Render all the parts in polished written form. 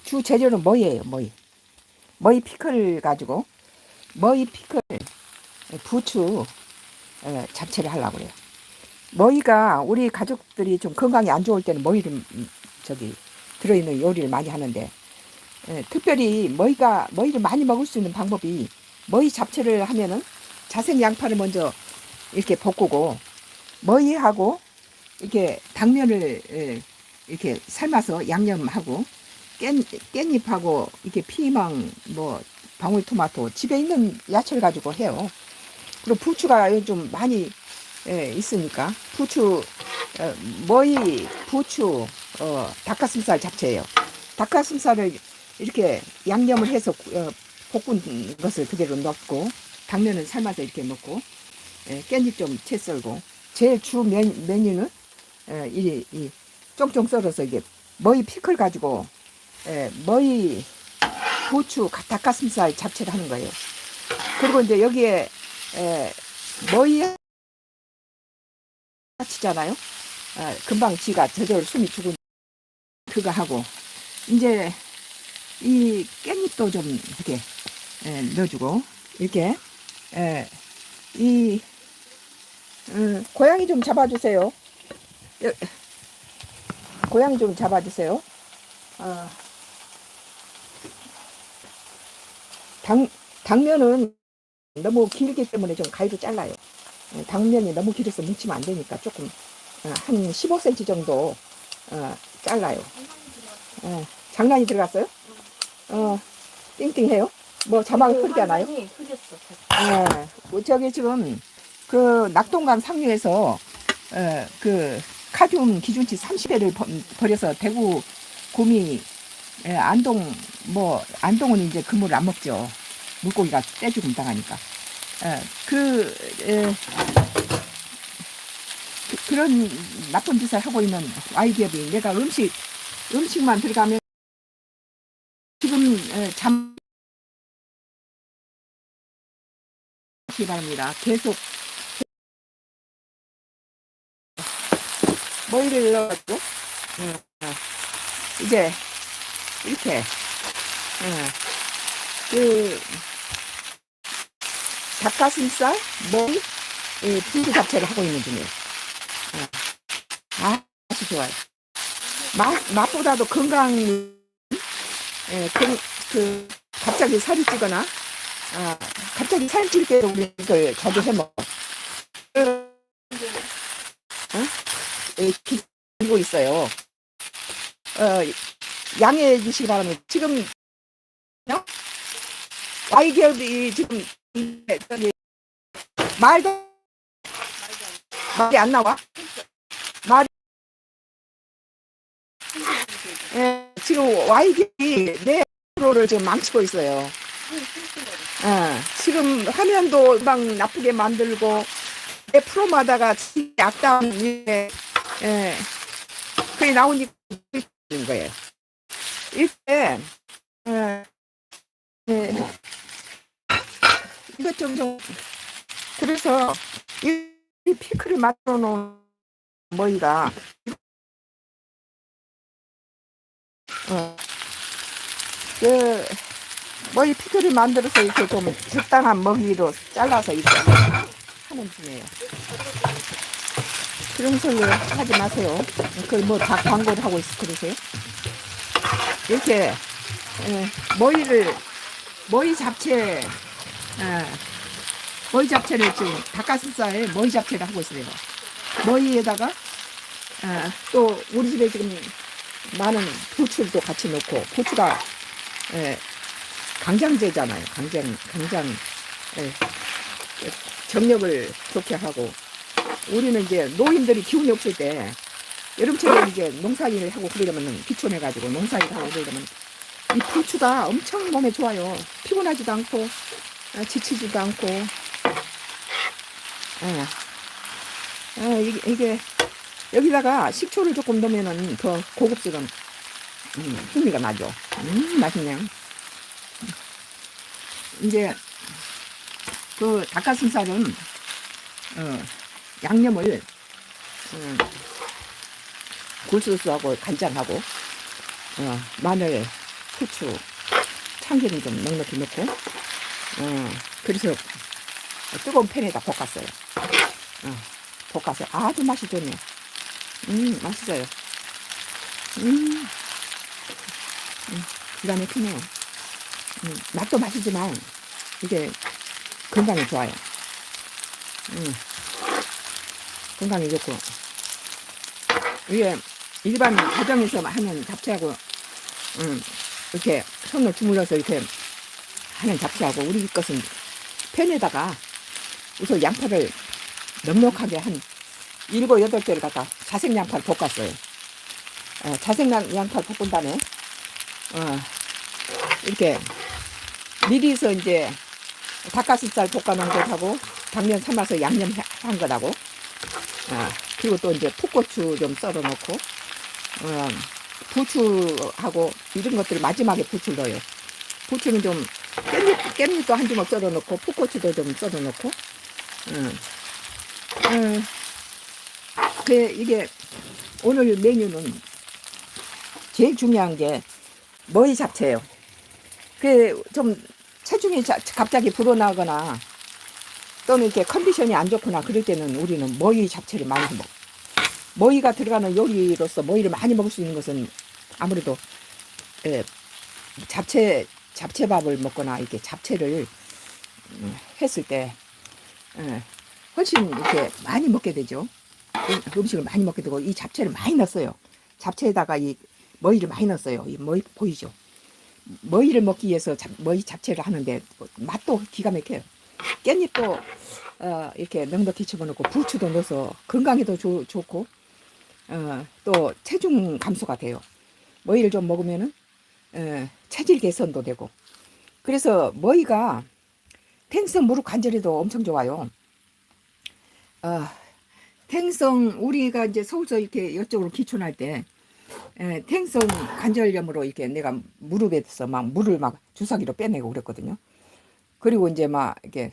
주 재료는 뭐예요? 머위 피클 가지고 머위 피클 부추 잡채를 하려고 그래요. 머위가 우리 가족들이 좀 건강이 안 좋을 때는 머위를 저기 들어있는 요리를 많이 하는데 특별히 머위를 많이 먹을 수 있는 방법이 머위 잡채를 하면은 자생 양파를 먼저 이렇게 볶고 머위하고 이렇게 당면을 이렇게 삶아서 양념하고 깻잎하고 이렇게 피망 뭐 방울토마토 집에 있는 야채를 가지고 해요. 그리고 부추가 좀 많이 있으니까 부추 머위 부추 닭가슴살 잡채예요. 닭가슴살을 이렇게 양념을 해서 볶은 것을 그대로 넣고 당면은 삶아서 이렇게 넣고 깻잎 좀 채 썰고 제일 주 메뉴는 이 쫑쫑 썰어서 이게 머위 피클 가지고 머위 부추 닭가슴살 잡채를 하는 거예요. 그리고 이제 여기에 머위 치잖아요. 금방 지가 저절 숨이 죽은 그거 하고 이제 이 깻잎도 좀 이렇게 넣어주고 이렇게 이 고양이 좀 잡아주세요. 고양이 좀 잡아주세요. 당면은 너무 길기 때문에 좀 가위로 잘라요. 당면이 너무 길어서 뭉치면 안 되니까 조금 한 15cm 정도 잘라요. 장난이 들어갔어요? 띵띵해요? 뭐 자막 소리가 나요? 저기 지금 그 낙동강 상류에서 그 카듐 기준치 30회를 버려서 대구 구미 안동은 이제 그물을 안 먹죠. 물고기가 떼죽음 당하니까. 그런 나쁜 짓을 하고 있는 Y기업이 내가 음식만 들어가면 지금 잠시 바랍니다. 계속 머리를 넣어가지고 이제 이렇게 그 닭가슴살 머리 부추 잡채를 하고 있는 중이에요. 아주 좋아요. 맛보다도 건강 갑자기 살이 찌거나 갑자기 살이 찔 때 우리 이걸 자주 해먹어. 기고 있어요. 양해해 주시기 바랍니다. 지금 Y기업이 지금 말이 안 나와? 지금 Y기업이 내 프로를 지금 망치고 있어요. 지금 화면도 막 나쁘게 만들고 내 프로마다가 악담 그게 나오니까 있는 거예요. 이때 이것 좀 그래서 이 피클을 만들어 놓은 머리가 머리 피클을 만들어서 이렇게 좀 적당한 먹이로 잘라서 이렇게 하는 중이에요. 그런 소리 하지 마세요. 그 뭐 다 광고를 하고 있어 그러세요? 이렇게 머리 잡채 머리 잡채를 지금 닭가슴살에 머리 잡채를 하고 있어요. 머리에다가 또 우리 집에 지금 많은 부추를 또 같이 넣고 부추가 강장제잖아요. 강장 정력을 좋게 하고 우리는 이제 노인들이 기운이 없을 때 여름철에 이제 농사일을 하고 그러려면 귀촌해가지고 농사일을 하고 그러려면 이 부추가 엄청 몸에 좋아요. 피곤하지도 않고 지치지도 않고 이게 여기다가 식초를 조금 넣으면은 더 고급스러운 풍미가 나죠. 맛있네요. 이제 그 닭가슴살은 양념을 굴소스하고 간장하고 마늘, 후추, 참기름 좀 넉넉히 넣고, 그래서 뜨거운 팬에다 볶았어요. 볶아서 아주 맛이 좋네요. 맛있어요. 음, 기가 막히네요. 맛도 맛이지만 이게 건강에 좋아요. 건강에 좋고, 이게 일반 가정에서 하는 잡채하고 이렇게 손을 주물러서 이렇게 하는 잡채하고 우리 것은 팬에다가 우선 양파를 넉넉하게 한 7, 8개를 갖다 자색 양파를 볶았어요. 자색 양파를 볶은 다음에 이렇게 미리서 이제 닭가슴살 볶아놓은 것하고 당면 삶아서 양념한 것하고 그리고 또 이제 풋고추 좀 썰어 놓고 부추하고 이런 것들을 마지막에 부추를 넣어요. 부추는 좀 깻잎도 한 주먹 썰어 놓고 풋고추도 좀 썰어 놓고 이게 오늘 메뉴는 제일 중요한 게 머위 잡채예요. 좀 체중이 갑자기 불어나거나 또는 이렇게 컨디션이 안 좋거나 그럴 때는 우리는 머위 잡채를 많이 먹어. 머위가 들어가는 요리로서 머위를 많이 먹을 수 있는 것은 아무래도 잡채밥을 먹거나 이렇게 잡채를 했을 때 훨씬 이렇게 많이 먹게 되죠. 음식을 많이 먹게 되고 이 잡채를 많이 넣었어요. 잡채에다가 이 머위를 많이 넣었어요. 이 머위 보이죠? 머위를 먹기 위해서 머위 잡채를 하는데 맛도 기가 막혀요. 깻잎도 이렇게 넉넉히 집어넣고 부추도 넣어서 건강에도 좋고 또 체중 감소가 돼요. 머위를 좀 먹으면은 체질 개선도 되고 그래서 머위가 태행성 무릎 관절에도 엄청 좋아요. 태행성 우리가 이제 서울서 이렇게 이쪽으로 기촌할 때 태행성 관절염으로 이렇게 내가 무릎에서 막 물을 막 주사기로 빼내고 그랬거든요. 그리고 이제 막 이렇게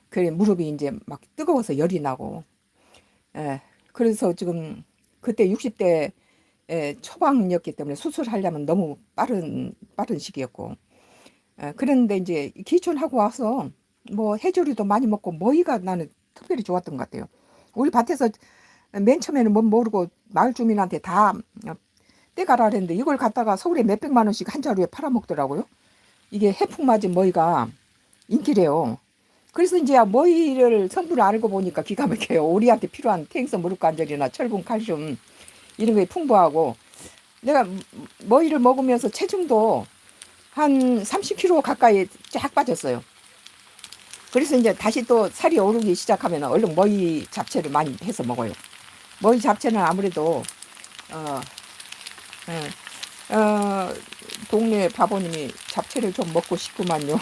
그래 무릎이 이제 막 뜨거워서 열이 나고 그래서 지금 그때 60대 초반이었기 때문에 수술하려면 너무 빠른 시기였고 그런데 이제 기촌하고 와서 뭐 해조류도 많이 먹고 머위가 나는 특별히 좋았던 것 같아요. 우리 밭에서 맨 처음에는 뭐 모르고 마을 주민한테 다 떼가라 했는데 이걸 갖다가 서울에 몇백만 원씩 한 자루에 팔아먹더라고요. 이게 해풍 맞은 머위가 인기래요. 그래서 이제 머위를 성분을 알고 보니까 기가 막혀요. 우리한테 필요한 태행성 무릎 관절이나 철분, 칼슘 이런 게 풍부하고 내가 머위를 먹으면서 체중도 한 30kg 가까이 쫙 빠졌어요. 그래서 이제 다시 또 살이 오르기 시작하면 얼른 머위 잡채를 많이 해서 먹어요. 머위 잡채는 아무래도 동네 바보님이 잡채를 좀 먹고 싶구만요.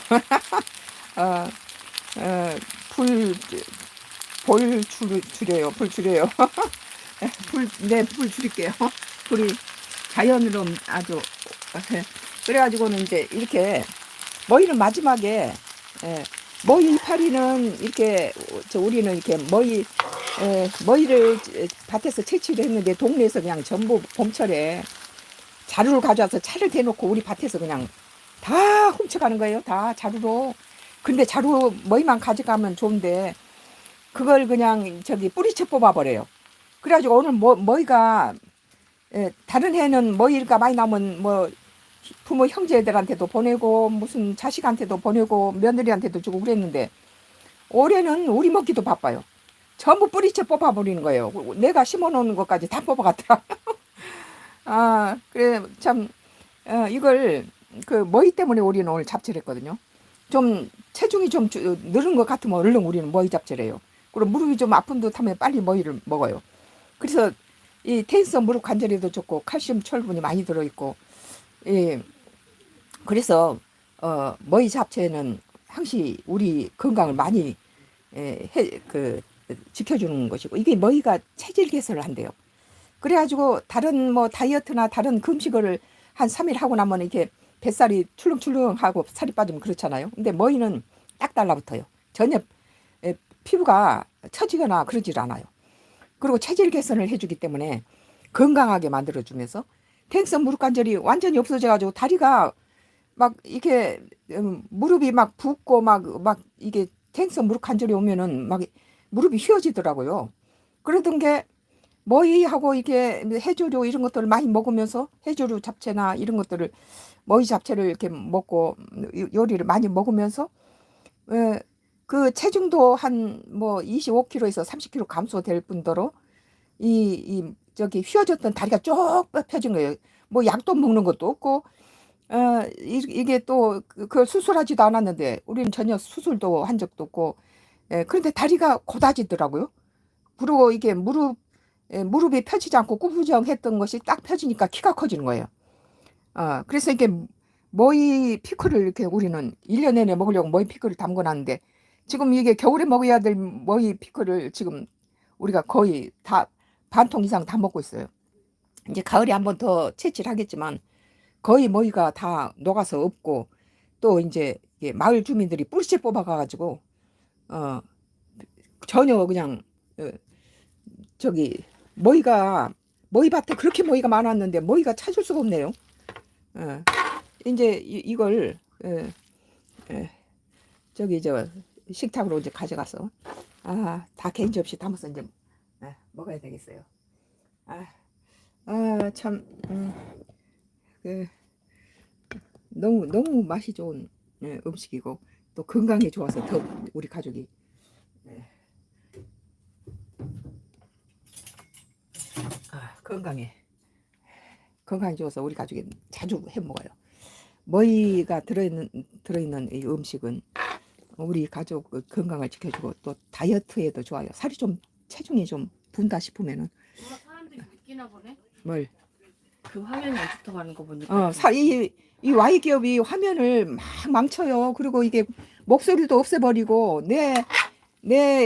불 줄여요. 불 줄여요. 불 줄일게요. 불이 자연으로 아주 그래가지고는 이제 이렇게 머위를 마지막에 머위 이파리는 이렇게 우리는 이렇게 머위를 밭에서 채취를 했는데 동네에서 그냥 전부 봄철에 자루를 가져와서 차를 대놓고 우리 밭에서 그냥 다 훔쳐가는 거예요. 다 자루로. 근데 자루 머위만 가져가면 좋은데 그걸 그냥 뿌리채 뽑아버려요. 그래가지고 오늘 머위가 다른 해는 머위가 많이 나오면 뭐 부모 형제들한테도 보내고 무슨 자식한테도 보내고 며느리한테도 주고 그랬는데 올해는 우리 먹기도 바빠요. 전부 뿌리채 뽑아버리는 거예요. 내가 심어놓은 것까지 다 뽑아갔더라. 그래 참 이걸 그 머위 때문에 우리는 오늘 잡채를 했거든요. 좀 체중이 좀 늘은 것 같으면 얼른 우리는 머위 잡채를 해요. 그리고 무릎이 좀 아픈 듯하면 빨리 머위를 먹어요. 그래서 이 태행성 무릎 관절에도 좋고 칼슘 철분이 많이 들어있고 그래서 머위 잡채는 항시 우리 건강을 많이 지켜주는 것이고 이게 머위가 체질 개선을 한대요. 그래가지고 다른 뭐 다이어트나 다른 금식을 한 3일 하고 나면 이렇게 뱃살이 출렁출렁하고 살이 빠지면 그렇잖아요. 근데 머위는 딱 달라붙어요. 전혀 피부가 처지거나 그러질 않아요. 그리고 체질 개선을 해주기 때문에 건강하게 만들어주면서 퇴행성 무릎 관절이 완전히 없어져가지고 다리가 막 이게 무릎이 막 붓고 막 이게 퇴행성 무릎 관절이 오면은 막 무릎이 휘어지더라고요. 그러던 게 머위하고 이게 해조류 이런 것들을 많이 먹으면서 해조류 잡채나 이런 것들을 머위 잡채를 이렇게 먹고 요리를 많이 먹으면서 그 체중도 한 뭐 25kg에서 30kg 감소될 뿐더러 이 저기 휘어졌던 다리가 쭉 펴진 거예요. 뭐 약도 먹는 것도 없고 이게 또 그걸 수술하지도 않았는데 우리는 전혀 수술도 한 적도 없고 그런데 다리가 고다지더라고요. 그리고 이게 무릎이 펴지지 않고 구부정했던 것이 딱 펴지니까 키가 커지는 거예요. 그래서 이게 머위 피클을 이렇게 우리는 1년 내내 먹으려고 머위 피클을 담궈놨는데 지금 이게 겨울에 먹어야 될 머위 피클을 지금 우리가 거의 다 반 통 이상 다 먹고 있어요. 이제 가을에 한번 더 채취를 하겠지만 거의 머위가 다 녹아서 없고 또 이제 마을 주민들이 뿌리째 뽑아가가지고 어 전혀 그냥 저기 머위밭에 그렇게 머위가 많았는데 머위가 찾을 수가 없네요. 어, 이제 이걸 저기 저 식탁으로 이제 가져가서 다 개인 접시 담아서 이제 먹어야 되겠어요. 참 그, 너무 맛이 좋은 음식이고 또 건강에 좋아서 더 우리 가족이 건강에 좋아서 우리 가족이 자주 해 먹어요. 머위가 들어있는 이 음식은 우리 가족 건강을 지켜주고 또 다이어트에도 좋아요. 살이 좀 체중이 좀 분다 싶으면은 사람들이 느끼나 보네. 뭘 그 화면이 안 좋다고 하는 거 보니까. 이 Y 기업이 화면을 막 망쳐요. 그리고 이게 목소리도 없애버리고 내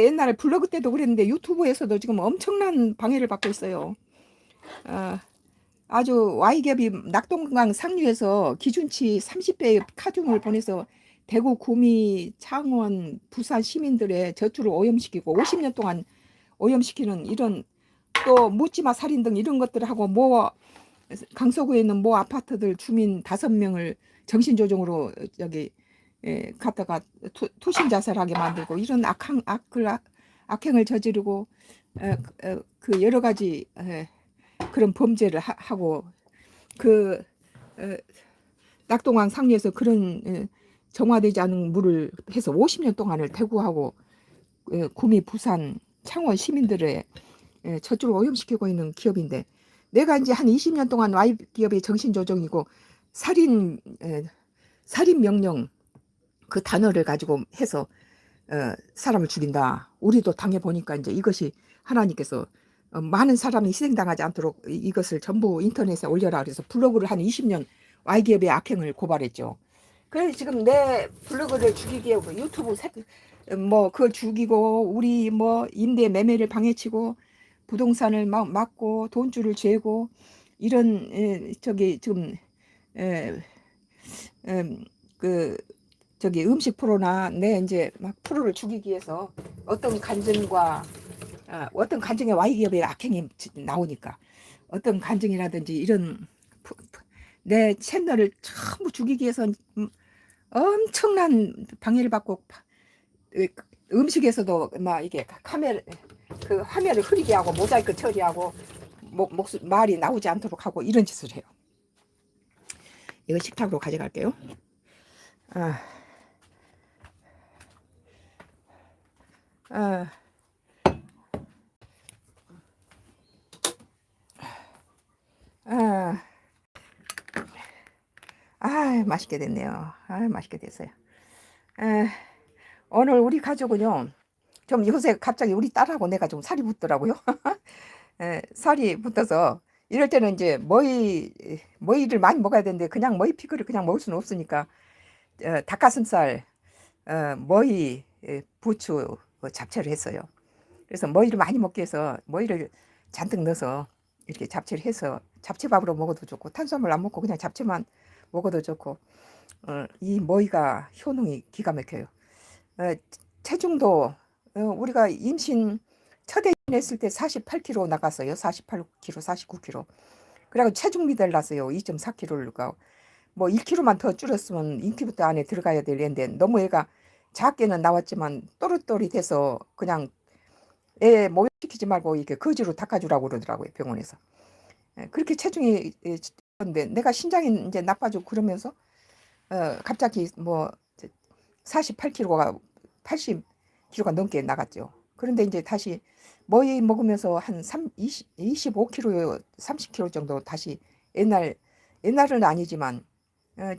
옛날에 블로그 때도 그랬는데 유튜브에서도 지금 엄청난 방해를 받고 있어요. 아주 Y기업이 낙동강 상류에서 기준치 30배의 카중을 보내서 대구, 구미, 창원, 부산 시민들의 저축을 오염시키고 50년 동안 오염시키는 이런 또 묻지마 살인 등 이런 것들을 하고 강서구에 있는 아파트들 주민 5명을 정신조정으로 저기 갖다가 투신 자살하게 만들고 이런 악행을 저지르고 그 여러 가지 그런 범죄를 하고 그 낙동강 상류에서 그런 정화되지 않은 물을 해서 50년 동안을 대구하고 구미, 부산, 창원 시민들의 저축을 오염시키고 있는 기업인데 내가 이제 한 20년 동안 Y기업의 정신조정이고 살인 명령 그 단어를 가지고 해서 사람을 죽인다. 우리도 당해보니까 이제 이것이 하나님께서 많은 사람이 희생당하지 않도록 이것을 전부 인터넷에 올려라 그래서 블로그를 한 20년 Y기업의 악행을 고발했죠. 그래서 지금 내 블로그를 죽이기 위해 유튜브 그걸 죽이고 우리 임대 매매를 방해치고 부동산을 막고 돈줄을 죄고 이런 저기 지금 그 저기 음식 프로나 내 이제 막 프로를 죽이기 위해서 어떤 간증에 Y기업의 악행이 나오니까 어떤 간증이라든지 이런 내 채널을 전부 죽이기 위해서 엄청난 방해를 받고 음식에서도 막 이게 카메라 그 화면을 흐리게 하고 모자이크 처리하고 말이 나오지 않도록 하고 이런 짓을 해요. 이거 식탁으로 가져갈게요. 맛있게 됐네요. 맛있게 됐어요. 오늘 우리 가족은요, 좀 요새 갑자기 우리 딸하고 내가 좀 살이 붙더라고요. 살이 붙어서 이럴 때는 이제 머위를 많이 먹어야 되는데 그냥 머위 피클을 그냥 먹을 수는 없으니까 닭가슴살, 머위, 부추 잡채를 했어요. 그래서 머위를 많이 먹기 위해서 머위를 잔뜩 넣어서 이렇게 잡채를 해서 잡채밥으로 먹어도 좋고 탄수화물 안 먹고 그냥 잡채만 먹어도 좋고 이 머위가 효능이 기가 막혀요. 체중도 우리가 임신 첫 애 했을 때 48kg 나갔어요. 48kg, 49kg. 그래가지고 체중 미달 났어요. 2.4kg가 뭐 1kg만 더 줄였으면 인큐베이터 안에 들어가야 되는데 너무 애가 작게는 나왔지만 또릿또릿해서 그냥 애 모욕시키지 말고 이렇게 거지로 닦아주라고 그러더라고요, 병원에서. 그렇게 체중이 근데 내가 신장이 이제 나빠지고 그러면서 갑자기 뭐 48kg가 80kg가 넘게 나갔죠. 그런데 이제 다시 뭐이 먹으면서 한 25kg, 30kg 정도 다시 옛날은 아니지만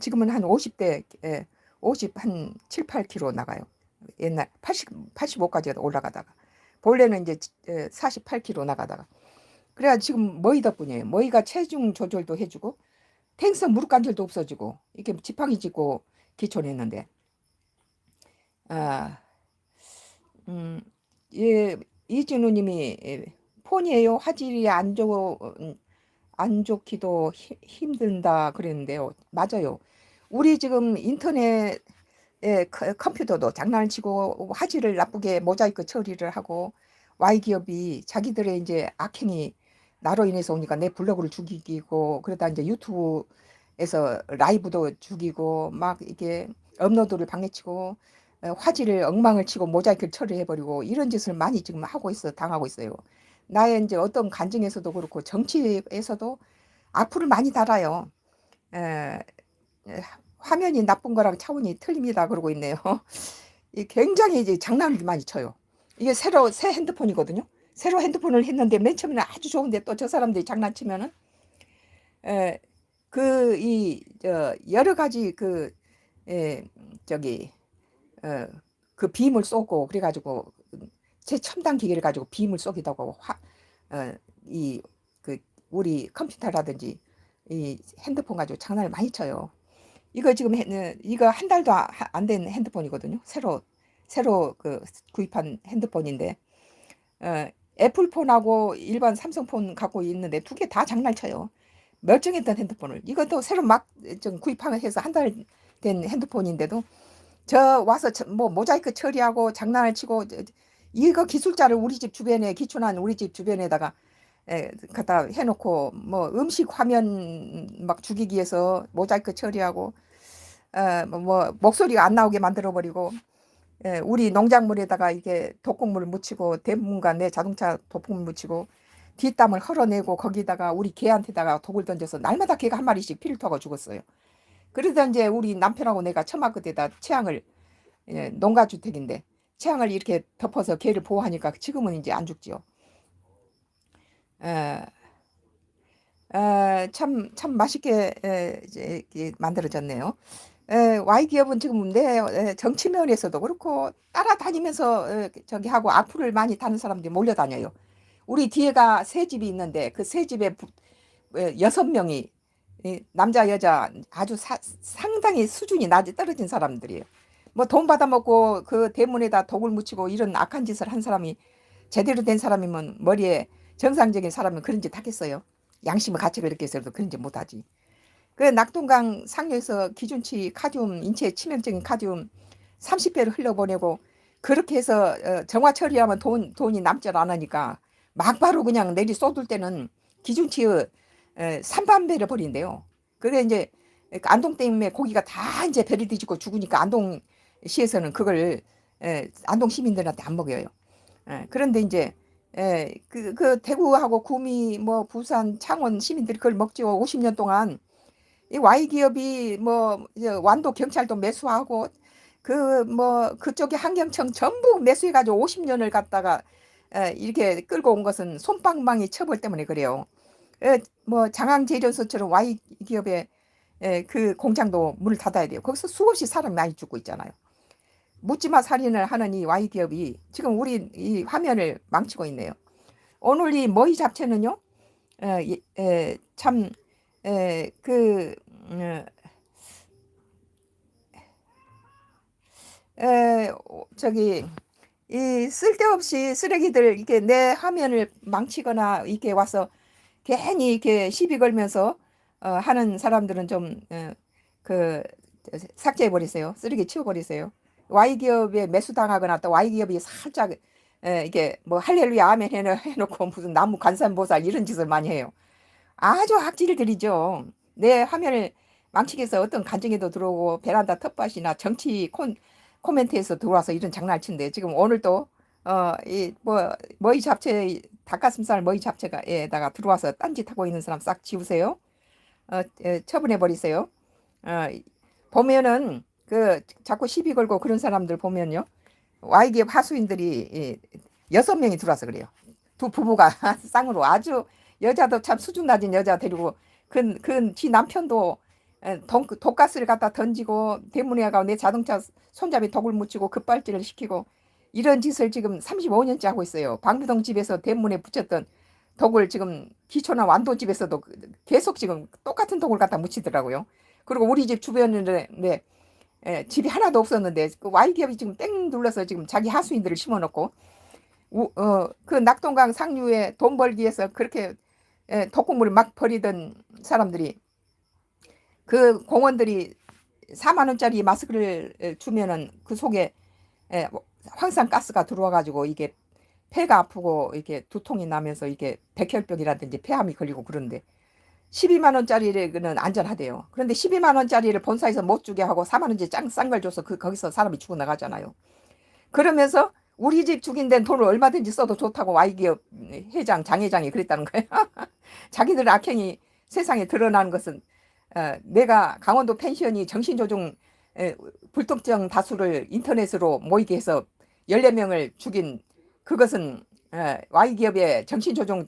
지금은 한 50대 50 한 7, 8kg 나가요. 옛날 85까지 올라가다가 본래는 이제 48kg 나가다가 그래야 지금 머이 덕분이에요. 머이가 체중 조절도 해주고 텐션 무릎 관절도 없어지고 이렇게 지팡이 짚고 기초했는데 아, 예, 이진우님이 폰이에요. 화질이 안 좋기도 힘든다 그랬는데요. 맞아요. 우리 지금 인터넷 컴퓨터도 장난을 치고 화질을 나쁘게 모자이크 처리를 하고 Y기업이 자기들의 이제 악행이 나로 인해서 오니까 내 블로그를 죽이고 그러다 이제 유튜브에서 라이브도 죽이고 막 이게 업로드를 방해치고 화질을 엉망을 치고 모자이크를 처리해버리고 이런 짓을 많이 지금 당하고 있어요. 나의 이제 어떤 간증에서도 그렇고 정치에서도 악플을 많이 달아요. 에, 화면이 나쁜 거랑 차원이 틀립니다. 그러고 있네요. 이 굉장히 이제 장난을 많이 쳐요. 이게 새 핸드폰이거든요. 새로 핸드폰을 했는데 맨 처음에는 아주 좋은데 또 저 사람들이 장난치면은 여러 가지 저기 그 빔을 쏘고 그래가지고 최첨단 기계를 가지고 빔을 쏘기도 하고 우리 컴퓨터라든지 이 핸드폰 가지고 장난을 많이 쳐요. 이거 지금 이거 한 달도 안 된 핸드폰이거든요. 새로 구입한 핸드폰인데 애플폰하고 일반 삼성폰 갖고 있는데 두 개 다 장난쳐요. 멀쩡했던 핸드폰을 이것도 새로 막 좀 구입해서 한 달 된 핸드폰인데도 저 와서 뭐 모자이크 처리하고 장난을 치고 이거 기술자를 우리 집 주변에 기촌한 우리 집 주변에다가 갖다 해놓고 뭐 음식 화면 막 죽이기 위해서 모자이크 처리하고 뭐 목소리가 안 나오게 만들어 버리고 우리 농작물에다가 이게 독극물을 묻히고 대문과 내 자동차 독극물 묻히고 뒷담을 헐어내고 거기다가 우리 개한테다가 독을 던져서 날마다 개가 한 마리씩 피를 토하고 죽었어요. 그러다 이제 우리 남편하고 내가 처마 끝에다 채양을 농가주택인데 채양을 이렇게 덮어서 개를 보호하니까 지금은 이제 안 죽지요. 에, 참 맛있게 이제 만들어졌네요. Y기업은 지금 내 정치면에서도 그렇고 따라다니면서 저기 하고 악플을 많이 다는 사람들이 몰려다녀요. 우리 뒤에가 새 집이 있는데 그 새 집에 6명이 남자 여자 아주 상당히 수준이 낮게 떨어진 사람들이에요. 뭐 돈 받아먹고 그 대문에다 독을 묻히고 이런 악한 짓을 한 사람이 제대로 된 사람이면 머리에 정상적인 사람은 그런 짓 하겠어요. 양심의 가책을 이렇게 해서도 그런 짓 못하지. 그 낙동강 상류에서 기준치 카디움 인체에 치명적인 카디움 30배를 흘려보내고 그렇게 해서 정화 처리하면 돈이 남질 않으니까 막바로 그냥 내리 쏟을 때는 기준치의 3반배를 버린대요. 그게 이제 안동 때문에 고기가 다 이제 배를 뒤집고 죽으니까 안동시에서는 그걸 안동 시민들한테 안 먹여요. 그런데 이제 그 대구하고 구미 뭐 부산 창원 시민들이 그걸 먹죠. 50년 동안 이 Y기업이 뭐 완도 경찰도 매수하고 그 뭐 그쪽에 환경청 전부 매수해가지고 50년을 갖다가 이렇게 끌고 온 것은 솜방망이 처벌 때문에 그래요. 뭐 장항제련소처럼 Y기업의 그 공장도 문을 닫아야 돼요. 거기서 수없이 사람이 많이 죽고 있잖아요. 묻지마 살인을 하는 이 Y기업이 지금 우리 이 화면을 망치고 있네요. 오늘 이 머이 잡채는요, 참, 그, 저기, 이 쓸데없이 쓰레기들 이렇게 내 화면을 망치거나 이렇게 와서 괜히 이렇게 시비 걸면서 하는 사람들은 좀, 삭제해 버리세요. 쓰레기 치워 버리세요. Y기업에 매수당하거나 또 Y기업이 살짝 이게 뭐 할렐루야 아멘 해놓고 무슨 나무 관산보살 이런 짓을 많이 해요. 아주 악질들이죠. 내 화면을 망치기 위해서 어떤 간증에도 들어오고 베란다 텃밭이나 정치 코멘트에서 들어와서 이런 장난을 치는데 지금 오늘 또 이 뭐 머리 잡채 닭가슴살 머리 잡채가에다가 들어와서 딴짓하고 있는 사람 싹 지우세요. 처분해 버리세요. 어, 보면은 그 자꾸 시비 걸고 그런 사람들 보면요. Y기업 하수인들이 6명이 들어와서 그래요. 두 부부가 쌍으로 아주 여자도 참 수준 낮은 여자 데리고 지 남편도 독가스를 갖다 던지고 대문에 가고 내 자동차 손잡이 독을 묻히고 급발진을 시키고 이런 짓을 지금 35년째 하고 있어요. 방부동 집에서 대문에 붙였던 독을 지금 기초나 완도 집에서도 계속 지금 똑같은 독을 갖다 묻히더라고요. 그리고 우리 집 주변에 집이 하나도 없었는데 그 Y기업이 지금 땡 눌러서 지금 자기 하수인들을 심어놓고 그 낙동강 상류에 돈 벌기 위해서 그렇게 독극물을 막 버리던 사람들이 그 공원들이 4만 원짜리 마스크를 주면은 그 속에 황산가스가 들어와가지고 이게 폐가 아프고 이게 두통이 나면서 이게 백혈병이라든지 폐암이 걸리고 그러는데 12만 원짜리는 안전하대요. 그런데 12만 원짜리를 본사에서 못 주게 하고 4만 원짜리 싼 걸 줘서 거기서 사람이 죽어 나가잖아요. 그러면서 우리 집 죽인 데는 돈을 얼마든지 써도 좋다고 Y기업 회장, 장회장이 그랬다는 거예요. 자기들 악행이 세상에 드러나는 것은 내가 강원도 펜션이 정신조종 불특정 다수를 인터넷으로 모이게 해서 14명을 죽인 그것은 Y기업의 정신조종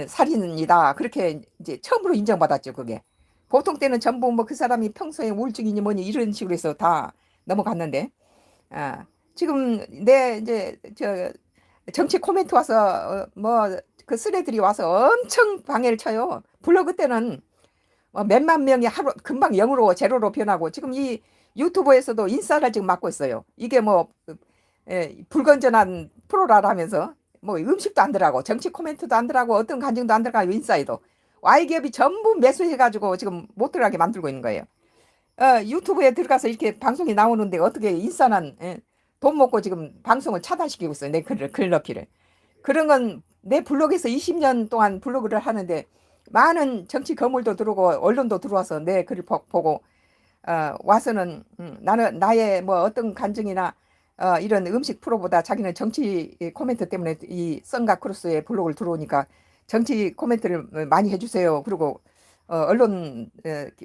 살인이다. 그렇게 이제 처음으로 인정받았죠, 그게. 보통 때는 전부 뭐 그 사람이 평소에 우울증이니 뭐니 이런 식으로 해서 다 넘어갔는데, 지금 내 이제 정치 코멘트 와서 뭐 그 쓰레들이 와서 엄청 방해를 쳐요. 블로그 때는 몇만 명이 하루 금방 0으로 제로로 변하고 지금 이 유튜브에서도 인싸를 지금 맡고 있어요. 이게 뭐 불건전한 프로라면서 뭐 음식도 안 들어가고 정치 코멘트도 안 들어가고 어떤 간증도 안 들어가고 인사이도 Y기업이 전부 매수해가지고 지금 못 들어가게 만들고 있는 거예요. 유튜브에 들어가서 이렇게 방송이 나오는데 어떻게 인싸는 돈 먹고 지금 방송을 차단시키고 있어요. 내 글 넣기를. 그런 건 내 블로그에서 20년 동안 블로그를 하는데 많은 정치 거물도 들어오고 언론도 들어와서 내 글을 보고 와서는 나는 나의 뭐 어떤 간증이나 이런 음식 프로보다 자기는 정치 코멘트 때문에 이 썬가 크로스의 블로그를 들어오니까 정치 코멘트를 많이 해주세요. 그리고 언론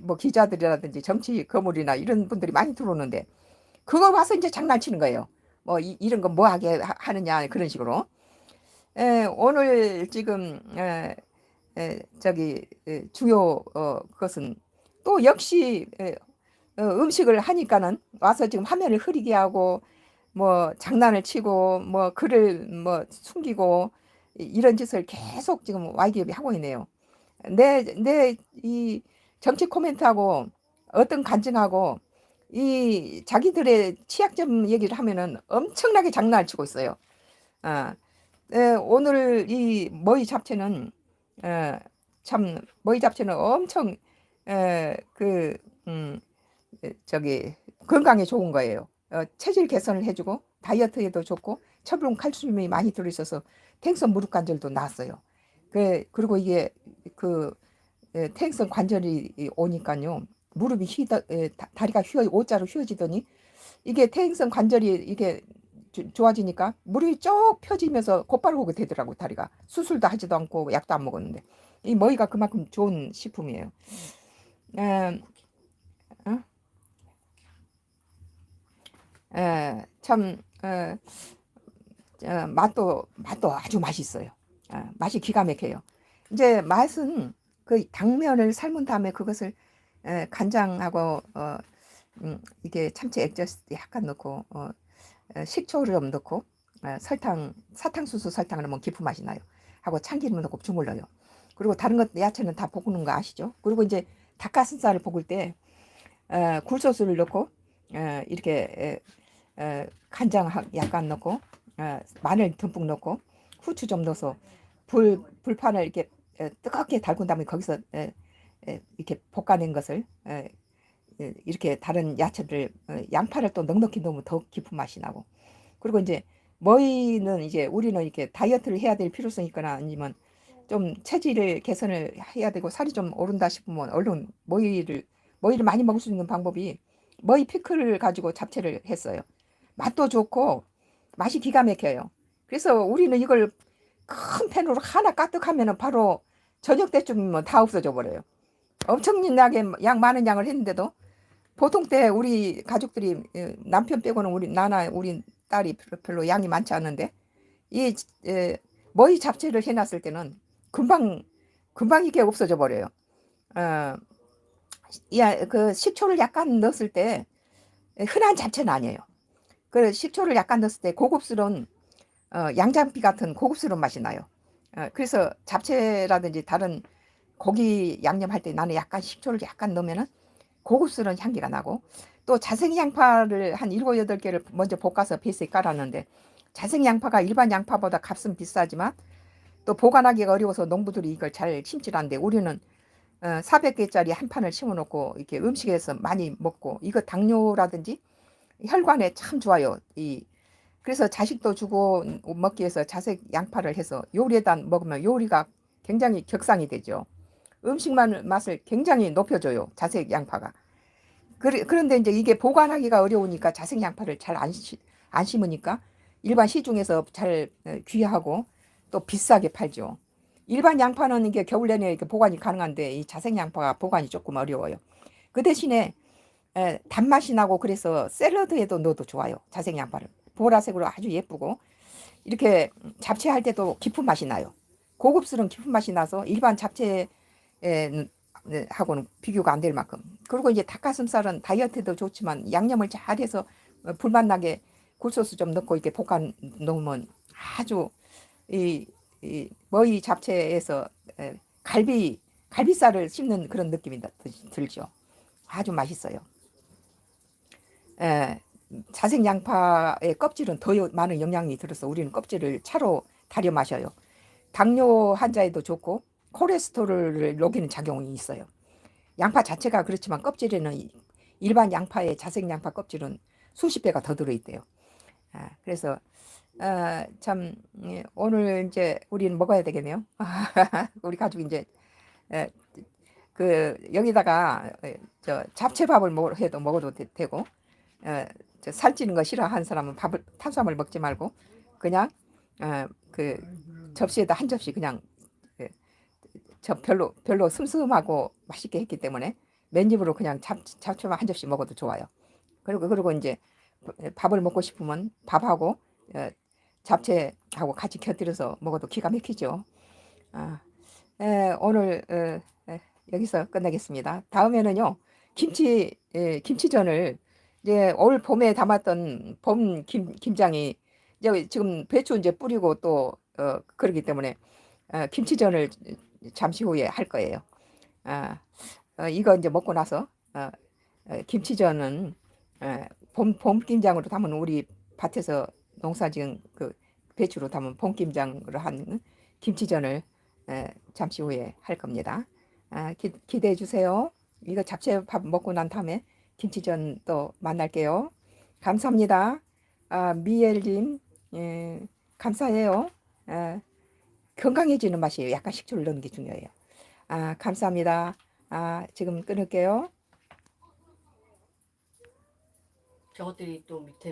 뭐 기자들이라든지 정치 거물이나 이런 분들이 많이 들어오는데 그거 봐서 이제 장난치는 거예요. 뭐 이런 거 뭐 하게 하느냐 그런 식으로. 오늘 지금 저기 주요 그것은 또 역시 음식을 하니까는 와서 지금 화면을 흐리게 하고 뭐 장난을 치고 뭐 글을 뭐 숨기고 이런 짓을 계속 지금 Y기업이 하고 있네요. 내 이 정치 코멘트하고 어떤 간증하고 이 자기들의 취약점 얘기를 하면은 엄청나게 장난을 치고 있어요. 아, 오늘 이 머위 잡채는 참 머위 잡채는 엄청 그 저기 건강에 좋은 거예요. 체질 개선을 해주고 다이어트에도 좋고 철분 칼슘이 많이 들어있어서 퇴행성 무릎 관절도 나았어요. 그리고 이게 그 퇴행성 관절이 오니까요 무릎이 다리가 O자로 휘어지더니 이게 퇴행성 관절이 이게 좋아지니까 무릎이 쭉 펴지면서 곧바로 오게 되더라고. 다리가 수술도 하지도 않고 약도 안 먹었는데 이 머리가 그만큼 좋은 식품이에요. 에, 어? 참 맛도 아주 맛있어요. 맛이 기가 막혀요. 이제 맛은 그 당면을 삶은 다음에 그것을 간장하고 이게 참치 액젓 약간 넣고 식초를 좀 넣고 사탕수수 설탕을 넣으면 깊은 맛이 나요. 하고 참기름 넣고 주물러요. 그리고 다른 것 야채는 다 볶는 거 아시죠? 그리고 이제 닭가슴살을 볶을 때 굴소스를 넣고 이렇게 간장 약간 넣고 마늘 듬뿍 넣고 후추 좀 넣어서 불판을 이렇게 뜨겁게 달군 다음에 거기서 이렇게 볶아낸 것을 이렇게 다른 야채들 양파를 또 넉넉히 넣으면 더 깊은 맛이 나고 그리고 이제 머위는 이제 우리는 이렇게 다이어트를 해야 될 필요성이 있거나 아니면 좀 체질 개선을 해야 되고 살이 좀 오른다 싶으면 얼른 머위를 많이 먹을 수 있는 방법이 머위 피클을 가지고 잡채를 했어요. 맛도 좋고 맛이 기가 막혀요. 그래서 우리는 이걸 큰 팬으로 하나 까뜩하면은 바로 저녁 때쯤이면 다 없어져 버려요. 엄청나게 많은 양을 했는데도 보통 때 우리 가족들이 남편 빼고는 나나 우리 딸이 별로 양이 많지 않은데 이 머위 잡채를 해놨을 때는 금방 이게 없어져 버려요. 어, 그 식초를 약간 넣었을 때 흔한 잡채는 아니에요. 그 식초를 약간 넣었을 때 고급스러운 양장피 같은 고급스러운 맛이 나요. 그래서 잡채라든지 다른 고기 양념할 때 나는 약간 식초를 약간 넣으면은 고급스러운 향기가 나고 또 자색 양파를 한 7, 8개를 먼저 볶아서 베이스에 깔았는데 자색 양파가 일반 양파보다 값은 비싸지만 또 보관하기가 어려워서 농부들이 이걸 잘 심질 않는데 우리는 400개짜리 한 판을 심어놓고 이렇게 음식에서 많이 먹고 이거 당뇨라든지 혈관에 참 좋아요. 그래서 자식도 주고 먹기 위해서 자색 양파를 해서 요리에다 먹으면 요리가 굉장히 격상이 되죠. 음식만 맛을 굉장히 높여줘요. 자색 양파가. 그런데 이제 이게 보관하기가 어려우니까 자색 양파를 잘 안 심으니까 일반 시중에서 잘 귀하고 또 비싸게 팔죠. 일반 양파는 이게 겨울 내내 이렇게 보관이 가능한데 이 자색 양파가 보관이 조금 어려워요. 그 대신에 단맛이 나고 그래서 샐러드에도 넣어도 좋아요. 자색 양파를. 보라색으로 아주 예쁘고 이렇게 잡채할 때도 깊은 맛이 나요. 고급스러운 깊은 맛이 나서 일반 잡채 하고는 비교가 안 될 만큼. 그리고 이제 닭가슴살은 다이어트에도 좋지만 양념을 잘해서 불맛 나게 굴소스 좀 넣고 이렇게 볶아 놓으면 아주 이 머위 잡채에서 갈비살을 씹는 그런 느낌이 들죠. 아주 맛있어요. 에, 자색 양파의 껍질은 더 많은 영양이 들어서 우리는 껍질을 차로 달여 마셔요. 당뇨 환자에도 좋고 콜레스테롤을 녹이는 작용이 있어요. 양파 자체가 그렇지만 껍질에는 일반 양파의 자색 양파 껍질은 수십 배가 더 들어있대요. 그래서 참 오늘 이제 우리는 먹어야 되겠네요. 우리 가족 이제 에, 여기다가 저 잡채밥을 해도 먹어도 되고 살찌는 거 싫어하는 사람은 탄수화물 먹지 말고 그냥 그 접시에다 한 접시 그냥 그, 저 별로 슴슴하고 맛있게 했기 때문에 맨입으로 그냥 잡채만 한 접시 먹어도 좋아요. 그리고 이제 밥을 먹고 싶으면 밥하고 잡채하고 같이 곁들여서 먹어도 기가 막히죠. 아, 오늘 여기서 끝내겠습니다. 다음에는요 김치전을 이제 올 봄에 담았던 봄 김장이 이제 지금 배추 이제 뿌리고 또 그러기 때문에 김치전을 잠시 후에 할 거예요. 아, 이거 이제 먹고 나서 김치전은 봄 김장으로 담은 우리 밭에서 농사지은 그 배추로 담은 봄 김장으로 한 김치전을 잠시 후에 할 겁니다. 기대해 주세요. 이거 잡채밥 먹고 난 다음에 김치전 또 만날게요. 감사합니다. 미엘님, 감사해요. 건강해지는 맛이에요. 약간 식초를 넣는 게 중요해요. 감사합니다. 지금 끊을게요. 저것들이 또 밑에